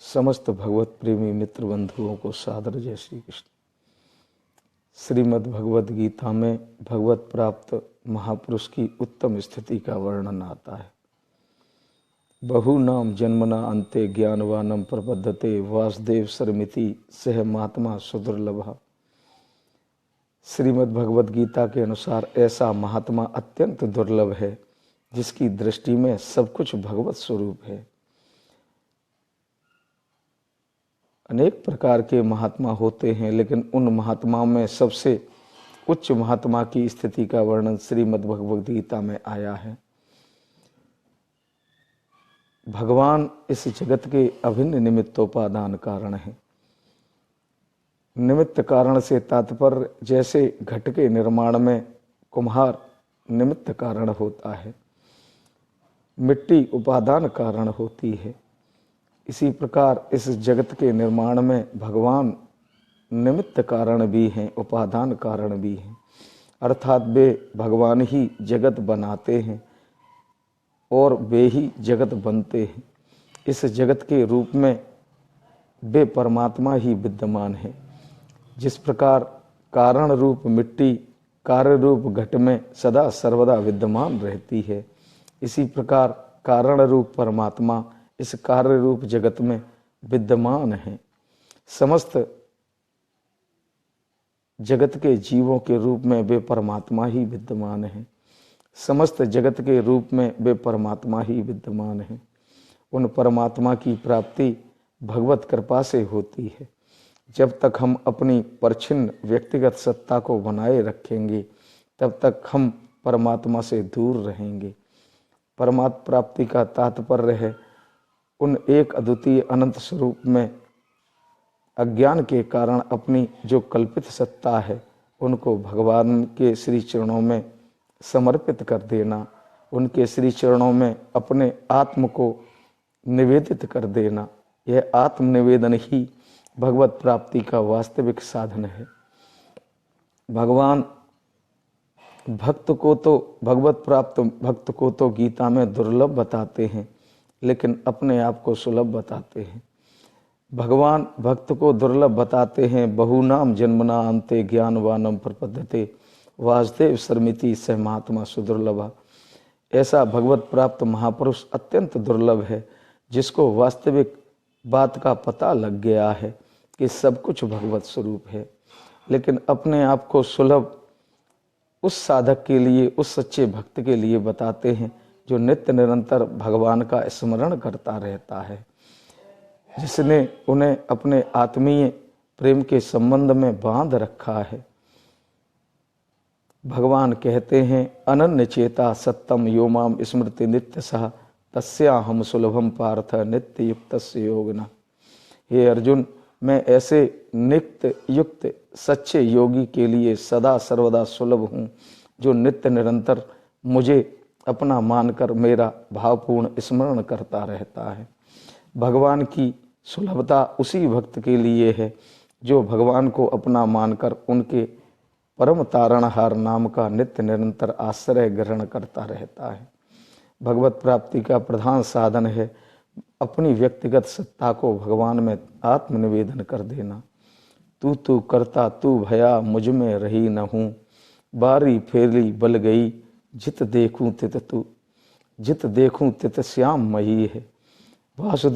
समस्त भगवत प्रेमी मित्र बंधुओं को सादर जय श्री कृष्ण। श्रीमद् भगवद गीता में भगवत प्राप्त महापुरुष की उत्तम स्थिति का वर्णन आता है। बहुनाम जन्मना अन्ते ज्ञानवानम प्रपद्यते वासुदेव सरमिति सह महात्मा सुदुर्लभ। श्रीमद् भगवद गीता के अनुसार ऐसा महात्मा अत्यंत दुर्लभ है जिसकी दृष्टि में सब कुछ भगवत स्वरूप है। अनेक प्रकार के महात्मा होते हैं, लेकिन उन महात्माओं में सबसे उच्च महात्मा की स्थिति का वर्णन श्रीमद् भगवद गीता में आया है। भगवान इस जगत के अभिन्न निमित्तोपादान कारण है। निमित्त कारण से तात्पर्य जैसे घट के निर्माण में कुम्हार निमित्त कारण होता है, मिट्टी उपादान कारण होती है, इसी प्रकार इस जगत के निर्माण में भगवान निमित्त कारण भी हैं, उपादान कारण भी हैं। अर्थात वे भगवान ही जगत बनाते हैं और वे ही जगत बनते हैं। इस जगत के रूप में वे परमात्मा ही विद्यमान है। जिस प्रकार कारण रूप मिट्टी कार्य रूप घट में सदा सर्वदा विद्यमान रहती है, इसी प्रकार कारण रूप परमात्मा इस कार्य रूप जगत में विद्यमान है। समस्त जगत के जीवों के रूप में वे परमात्मा ही विद्यमान है। समस्त जगत के रूप में वे परमात्मा ही विद्यमान है। उन परमात्मा की प्राप्ति भगवत कृपा से होती है। जब तक हम अपनी परछिन्न व्यक्तिगत सत्ता को बनाए रखेंगे, तब तक हम परमात्मा से दूर रहेंगे। परमात्मा प्राप्ति का तात्पर्य है उन एक अद्वितीय अनंत स्वरूप में अज्ञान के कारण अपनी जो कल्पित सत्ता है उनको भगवान के श्री चरणों में समर्पित कर देना, उनके श्री चरणों में अपने आत्म को निवेदित कर देना। यह आत्मनिवेदन ही भगवत प्राप्ति का वास्तविक साधन है। भगवान भक्त को तो भगवत प्राप्त भक्त को तो गीता में दुर्लभ बताते हैं, लेकिन अपने आप को सुलभ बताते हैं। भगवान भक्त को दुर्लभ बताते हैं। बहुनाम जन्मना अन्ते ज्ञानवानम प्रपद्यते वासुदेव सर्मिति सह महात्मा सुदुर्लभ। ऐसा भगवत प्राप्त महापुरुष अत्यंत दुर्लभ है जिसको वास्तविक बात का पता लग गया है कि सब कुछ भगवत स्वरूप है, लेकिन अपने आप को सुलभ उस साधक के लिए, उस सच्चे भक्त के लिए बताते हैं जो नित्य निरंतर भगवान का स्मरण करता रहता है, जिसने उन्हें अपने आत्मीय प्रेम के संबंध में बांध रखा है। भगवान कहते हैं अनन्य चेता सत्तम योमाम स्मृति नित्य सह तस्या हम सुलभम पार्थ नित्य युक्त योगिना। हे अर्जुन, मैं ऐसे नित्य युक्त सच्चे योगी के लिए सदा सर्वदा सुलभ हूँ जो नित्य निरंतर मुझे अपना मानकर मेरा भावपूर्ण स्मरण करता रहता है। भगवान की सुलभता उसी भक्त के लिए है जो भगवान को अपना मानकर उनके परम तारणहार नाम का नित्य निरंतर आश्रय ग्रहण करता रहता है। भगवत प्राप्ति का प्रधान साधन है अपनी व्यक्तिगत सत्ता को भगवान में आत्मनिवेदन कर देना। तू करता तू भया मुझ में रही न हूँ, बारी फेरी बल गई जित देखूं तित तू, जित देखूं तित श्याम मही है। वासुदेव